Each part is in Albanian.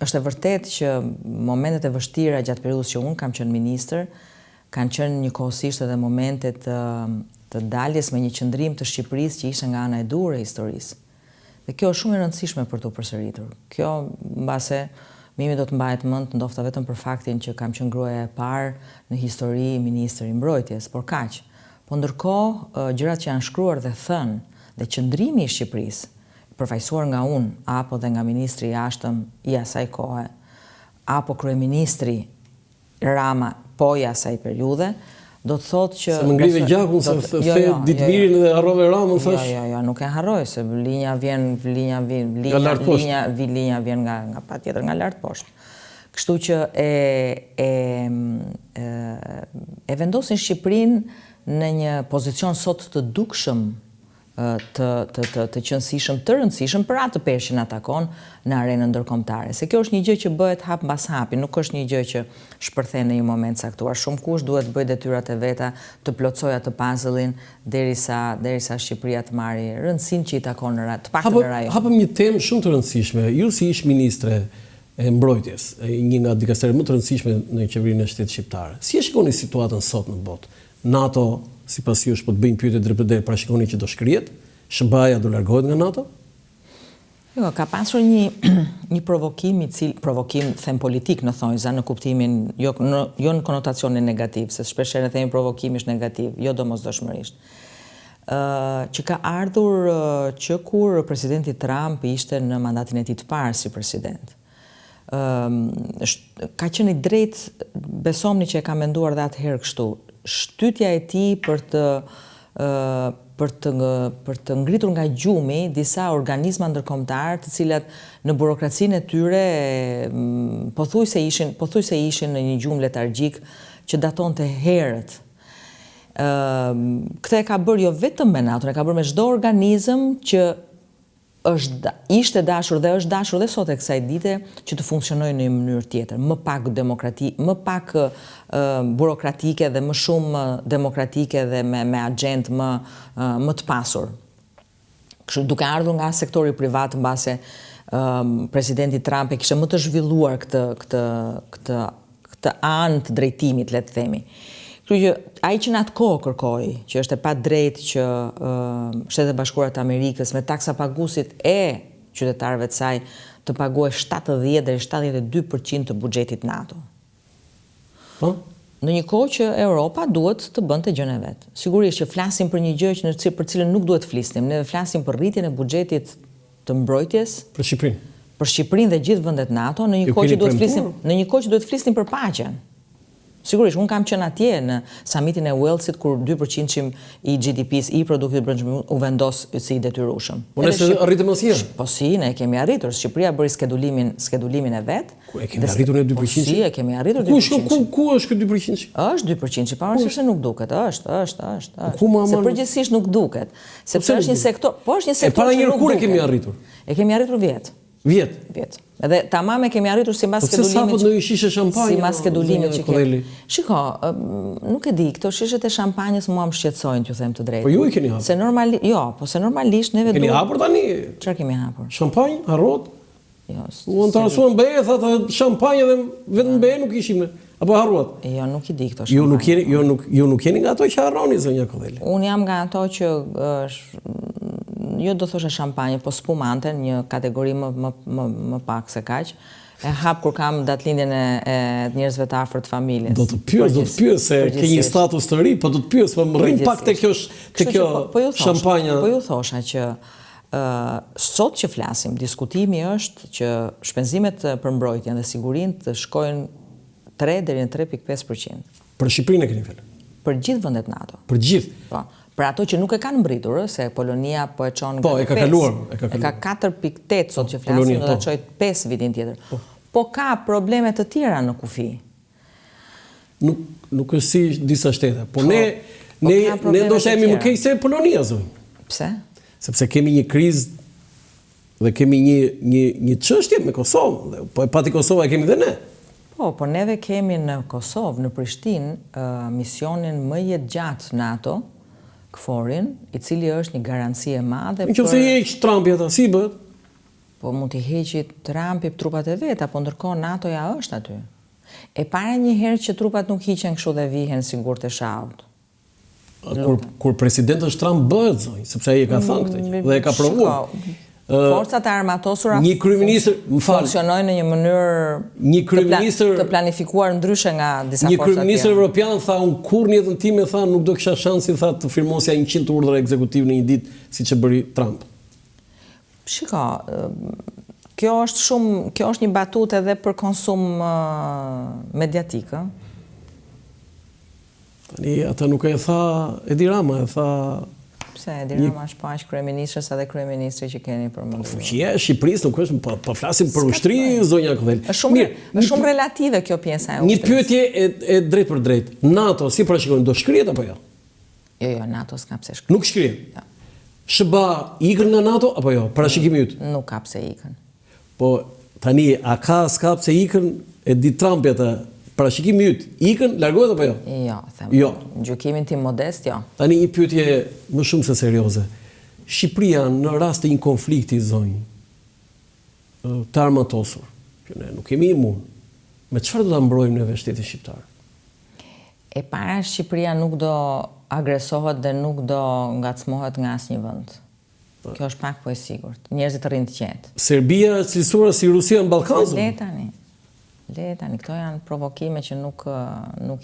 është e vërtet që momentet e vështira gjatë periudhës që unë kam qenë ministër, kanë qenë njëkohësisht edhe momentet të daljes me një qëndrim të Shqipërisë që ishte nga ana e durë e historisë. Dhe kjo është shumë e rëndësishme për t'u përsëritur. Kjo, mbase, mimi do të mbahet mend ndofta vetëm për faktin që kam qenë gruaja e parë në histori ministri i mbrojtjes, por kaq. Po ndërkohë, gjërat që janë shkruar dhe thënë, dhe qëndrimi i Shqipërisë, përfaqësuar nga unë, apo dhe nga ministri i jashtëm i asaj kohe, apo kryeministri Rama po i asaj periudhe, do të thotë që... Se më ngrive gjakun, se the Ditmirin dhe harrove Ramën, thash? Jo, nuk e harroj, se linja vjen nga patjetër nga lart poshtë. Kështu që e vendosin Shqipërinë në një pozicion sot të dukshëm, të qëndësishëm, të rëndësishëm për atë peshë që na takon në arenën ndërkombëtare. Se kjo është një gjë që bëhet hap mbas hapi, nuk është një gjë që shpërthen në një moment caktuar. Shumë kush duhet bëj detyrat e veta, të plotësoj atë puzzle-in derisa Shqipëria të marrë rëndësinë që i takon të paktën në rajon. Hapëm një temë shumë të rëndësishme. Ju si ish ministre e mbrojtjes, një nga dikasterit më të rëndësishme në qeverinë e shtetit shqiptare. Si e shikoni situatën sot në botë? NATO, sipas jush, po të bëjnë pyetje drejt për drejt, parashikoni që do shkrihet? Shëbaja do largohet nga NATO? Jo, ka pasur një provokim, them politik në thonjza, në kuptimin, jo në konotacionin negativ, se shpeshherë themi provokim është negativ, jo domosdoshmërisht. Që ka ardhur që kur presidenti Trump ishte në mandatin e tij të parë si president. Ka qenë i drejt, besomni që e ka menduar dhe atëherë kështu, shtytja e tij për të ngritur nga gjumi disa organizma ndërkombëtar të cilat në burokracinë e tyre pothuajse ishin në një gjumë letargjik që datonte herët. Këtë e ka bërë jo vetëm me NATO, e ka bërë me çdo organizëm që ishte dashur dhe është dashur dhe sot e kësaj dite që të funksionojë në një mënyrë tjetër, më pak burokratike dhe më shumë demokratike dhe me agent më të pasur. Kështu duke ardhur nga sektori privat mbase presidenti Trump e kishte më të zhvilluar këtë anë të drejtimit, le të themi. Kështu që ai që në atë kohë kërkoi, që është e padrejtë që Shtetet e Bashkuara të Amerikës me taksa paguesit e qytetarëve të saj të paguaj 70 deri 72% të buxhetit NATO. Po? Në një kohë që Europa duhet të bënte gjën e vet. Sigurisht që flasim për një gjë për cilën nuk duhet flisnim. Ne flasim për rritjen e buxhetit të mbrojtjes për Shqipërinë. Për Shqipërinë dhe gjithë vendet NATO, në një kohë që duhet flisnim për paqen. Sigurisht, unë kam qenë atje në summitin e Walesit kur 2% i GDP-s i produktit brendshëm u vendos si i detyrueshëm. Po nëse arritëm asnjëherë? Po si, ne e kemi arritur. Shqipëria bëri skedulimin e vet. Ku e kemi arritur në 2%? Po si, e kemi arritur 2%. Ku është ky 2%? Është 2%, pavarësisht se nuk duket. Është. Se përgjithsisht nuk duket, sepse është një sektor, po është një sektor që nuk duket. E para kur e kemi arritur? E kemi arritur vjet. Edhe tamam e kemi arritur sipas skedulimit. Po pse sapo në një shishe shampanjë? Sipas skedulimit që kemi. Shiko, nuk e di, këto shishet e shampanjës mua më shqetësojnë, t'ju them të drejtë. Po ju i keni hapur? Se normalisht neve duhet. Keni hapur tani? Çfarë kemi hapur? Shampanjë, harrot? Jo. U interesuan BE, thotë shampanjë dhe vetëm BE nuk ishim ne. Apo harruat? Jo, nuk i di këto shampanjë. Ju nuk jeni nga ato që harroni, zonja Kodeli. Unë jam nga ato që jo do thosha shampanje, po spumante, një kategori më pak se kaq. E hap kur kam datëlindjen e njerëzve të afërt të familjes. Do të pyes se ke një status të ri, po do të pyes, po më rrin pak te kjo shampanja. Po ju thosha që sot që flasim, diskutimi është që shpenzimet për mbrojtjen dhe sigurinë të shkojnë 3 deri në 3.5%. Për Shqipërinë e keni fjalë? Për gjithë vendet NATO. Për gjithë? Po. Për ato që nuk e kanë mbritur, se Polonia po e çon nga 5. Po, e ka kaluar. E ka 4.8 sot që flasim, do të çojë 5 vitin tjetër. Po ka probleme të tjera në kufi. Nuk është si disa shtete, po ne ndoshta jemi më keq se Polonia, zonë. Pse? Sepse kemi një krizë dhe kemi një çështje me Kosovën, po e pati Kosova e kemi dhe ne. Po neve kemi në Kosovë, në Prishtinë, misionin më jetëgjatë NATO, KFOR-in, i cili është një garanci e madhe. Nëse heq Trumpi ata, si bëhet? Po mund t'i heqi Trumpi trupat e vet, apo ndërkohë NATO-ja është aty. E para një herë që trupat nuk hiqen kështu dhe vihen sigur të shaut. Kur presidenti Trump bëhet zonjë, sepse ai e ka thënë këtë dhe e ka provuar. Forcat e armatosura një kryeministër, funksionojnë në një mënyrë të planifikuar ndryshe nga disa forca tjera. Një kryeministër evropian tha, unë kurrë në jetën time tha nuk do kisha shansin tha të firmosja 100 urdhra ekzekutive në një ditë siç e bëri Trump. Shiko, kjo është një batutë edhe për konsum mediatik, ë? Tani ata nuk e tha Edi Rama, e tha Pse Edi Rama është pa aq kryeministër sa dhe kryeministri që keni përmendur. Fuqia e Shqipërisë nuk është, po flasim për ushtri, zonja Kodhel. Është shumë relative kjo pjesa e ushtrisë. Një pyetje e drejt për drejt. NATO si parashikon, do shkrihet apo jo? Jo, NATO s'ka pse shkrihet. Nuk shkrihet. SBA ikën nga NATO apo jo? Parashikimi yt. Nuk ka pse ikën. Po tani a s'ka pse ikën e di Trumpi atë parashikimi yt, ikën, largohet apo jo? Jo, them. Jo. Gjykimin tim modest, jo. Tani një pyetje më shumë se serioze. Shqipëria në rast të një konflikti zonjë të armatosur, që ne nuk kemi imun, me çfarë do ta mbrojmë neve shtetin shqiptar? E para Shqipëria nuk do agresohet dhe nuk do ngacmohet nga asnjë vend. Kjo është pak po e sigurt. Njerëzit të rrinë të qetë. Serbia është cilësuar si Rusia në Ballkan? Le tani, këto janë provokime që nuk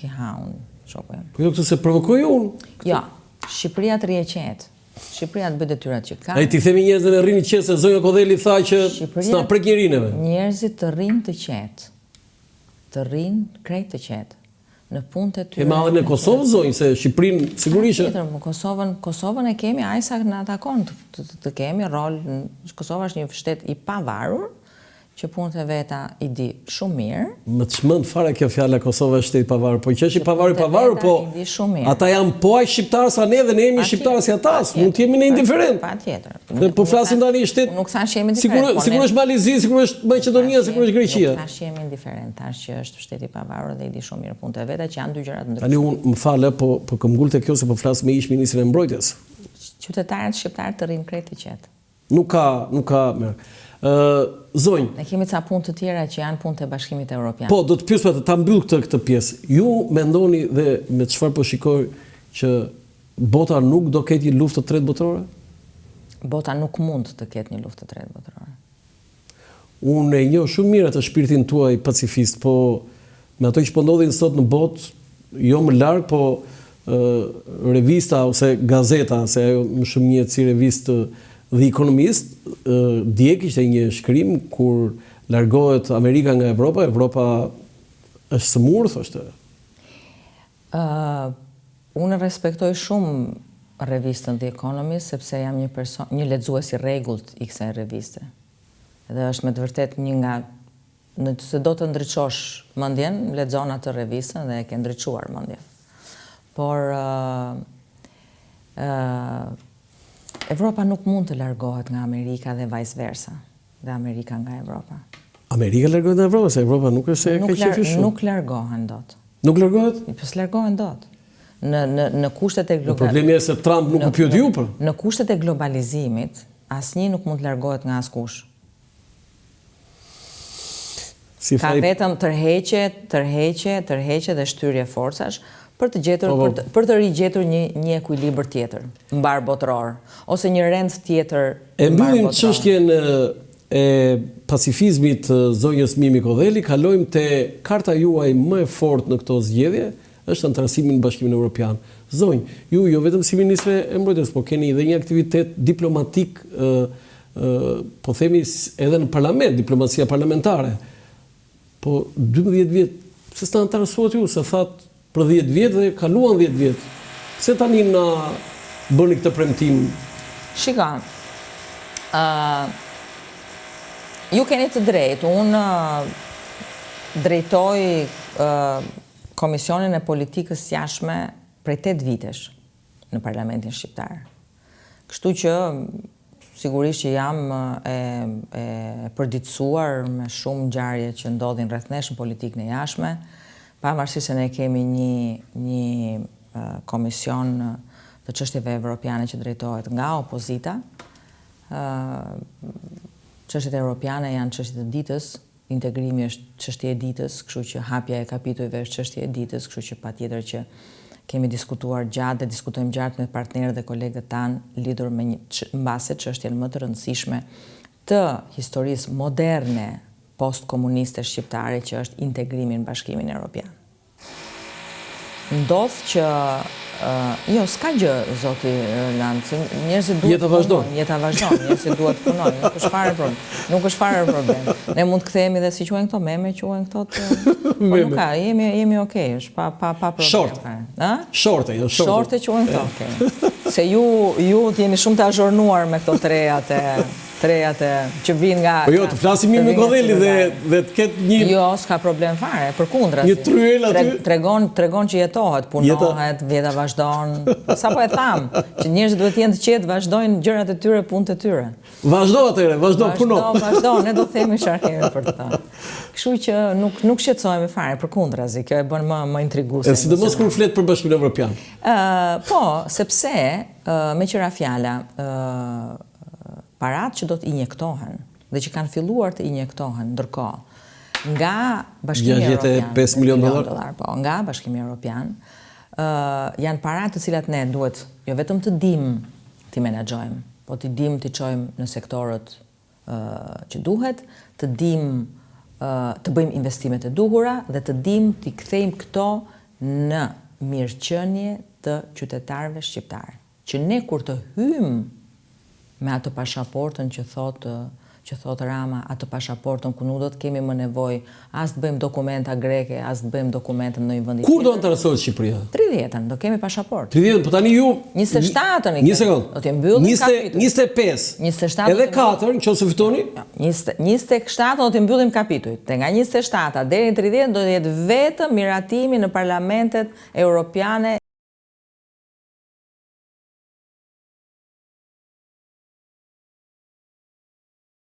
i haun shoku jam. Po jo këtë se provokoj unë. Jo, Shqipëria të rrihet qetë. Shqipëria të bëj detyrat që ka. Ai ti themi njerëzve në rrinë qetë se zonja Kodheli tha që s'na prek njerëneve. Njerëzit të rrinë të qetë. Të rrinë krejt të qetë. Në punët e tyre. E madhe në Kosovë zonjë se Shqipërinë sigurisht. Kosovën e kemi ajsa na takon të kemi rol. Kosova është një shtet i pavarur që punët e veta i di shumë mirë. Më çmend fare kjo fjala Kosova është shteti i pavarur, po që është i pavarur, po ata janë po aq shqiptarë sa ne dhe ne jemi shqiptarë si ata, mund të jemi ne indiferent. Patjetër. Ne po flasim tani shtet. Nuk thash jemi indiferent. Sigurisht është Malizi, sigurisht është Maqedonia, sigurisht është Greqia. Nuk thash jemi indiferent, thash që është shteti i pavarur dhe i di shumë mirë punët e veta që janë dy gjëra të ndryshme. Tani unë më fal, po kam ngulte kjo se po flas me ish ministrin e mbrojtjes. Qytetarët shqiptarë të rrinë krejt të qetë. Nuk ka mirë. Zonjë. Ne kemi ca punë të tjera që janë punë të Bashkimit Evropian. Po, do të pyes ta mbyll këtë pjesë. Ju mendoni dhe me çfarë po shikoj që bota nuk do ketë një luftë të tretë botërore? Bota nuk mund të ketë një luftë të tretë botërore. Unë e njoh shumë mirë atë shpirtin tuaj pacifist, po me ato që po ndodhin sot në botë, jo më larg, po revista ose gazeta, se ajo më shumë njihet si revistë The Economist, dje kishte një shkrim kur largohet Amerika nga Evropa, Evropa është sëmurë, thoshte. Unë respektoj shumë revistën The Economist, sepse jam një lexues i rregullt i kësaj reviste. Dhe është me të vërtet një nga, nëse do të ndriçosh mendjen, lexon atë revistën dhe e ke ndriçuar mendjen. Por Evropa nuk mund të largohet nga Amerika dhe vice versa, dhe Amerika nga Evropa. Amerika largohet nga Evropa, se Evropa nuk është se ka qefi shumë. Nuk largohen dot. Nuk largohet? Po s'largohen dot. Në kushtet e problemi është se Trump nuk u pyet ju për. Në kushtet e globalizimit, asnjë nuk mund të largohet nga askush. Ka vetëm tërheqje dhe shtyrje forcash për të rigjetur një ekuilibër tjetër, mbar botëror, ose një rend tjetër e mbar mbyllim botëror. çështjen e pacifizmit zonjës Mimi Kodheli, kalojmë te karta juaj më e fortë në këto zgjedhje, është antarësimi në Bashkimin Evropian. Zonjë, ju jo vetëm si ministre e mbrojtjes, po keni edhe një aktivitet diplomatik, po themi edhe në parlament, diplomacia parlamentare. Po 12 vjet, pse s'ta antarësuat ju, se thatë për 10 vjet dhe kaluan 10 vjet. Pse tani na bëni këtë premtim? Shika, ju keni të drejtë. Unë drejtoj Komisionin e Politikës Jashtme prej 8 vitesh në Parlamentin Shqiptar. Kështu që sigurisht që jam e përditësuar me shumë ngjarje që ndodhin rreth nesh në politikën e jashtme, pavarësisht se ne kemi një komision të çështjeve evropiane që drejtohet nga opozita, çështjet europiane janë çështjet e ditës, integrimi është çështje e ditës, kështu që hapja e kapitujve është çështje e ditës, kështu që patjetër që kemi diskutuar gjatë dhe diskutojmë gjatë me partnerët dhe kolegët tanë lidhur me mbase çështjen më të rëndësishme të historisë moderne post-komuniste shqiptare që është integrimi në Bashkimin Evropian. Ndodh që jo, s'ka gjë, zoti Roland, njerëzit duhet jeta vazhdon, njerëzit duhet punojnë, nuk është fare problem. Ne mund të kthehemi dhe si quhen këto meme, quhen këto po nuk ka, jemi okay, është pa problem fare. Shorte quhen këto, okay. Se ju jeni shumë të azhornuar me këto trejat që vinë nga... Po jo, të flasim mirë me Godhelli dhe të ketë një... Jo, s'ka problem fare, përkundra. Një tryel aty... Tregon që jetohet, punohet, vjeta vazhdon. Sa po e thamë, që njerëzit duhet jenë të qetë, vazhdojnë gjërat e tyre, punët e tyre. Vazhdo atëre, vazhdo, puno. Vazhdo, ne do të themi çfarë kemi për të thënë. Kështu që nuk shqetësohemi fare, përkundrazi, kjo e bën më intriguese. Sidomos kur flet për Bashkimin Evropian. Po, sepse me qëra fjala, parat që do të injektohen dhe që kanë filluar të injektohen ndërkohë nga Bashkimi Evropian, $65 milionë, po, nga Bashkimi Evropian, janë parat të cilat ne duhet jo vetëm të dimë të menaxhojmë, po të dimë të çojmë në sektorët që duhet, të dimë të bëjmë investimet e duhura dhe të dimë të kthejmë këto në mirëqenie të qytetarëve shqiptarë. Që ne kur të hymë me atë pashaportën që thot Rama, atë pashaportën ku nuk do të kemi më nevojë as të bëjmë dokumenta greke, as të bëjmë dokumenta në një vend tjetër. Kur do interesohet Shqipëria? 30-ën do kemi pasaportë. 30-ën, po tani ju 27-ën një sekond. Do të mbyllim kapitull. 25. 27 edhe 4 nëse fitoni? 27 do të mbyllim kapitujt. Te nga 27-a deri në 30 do të jetë vetëm miratimi në parlamentet europiane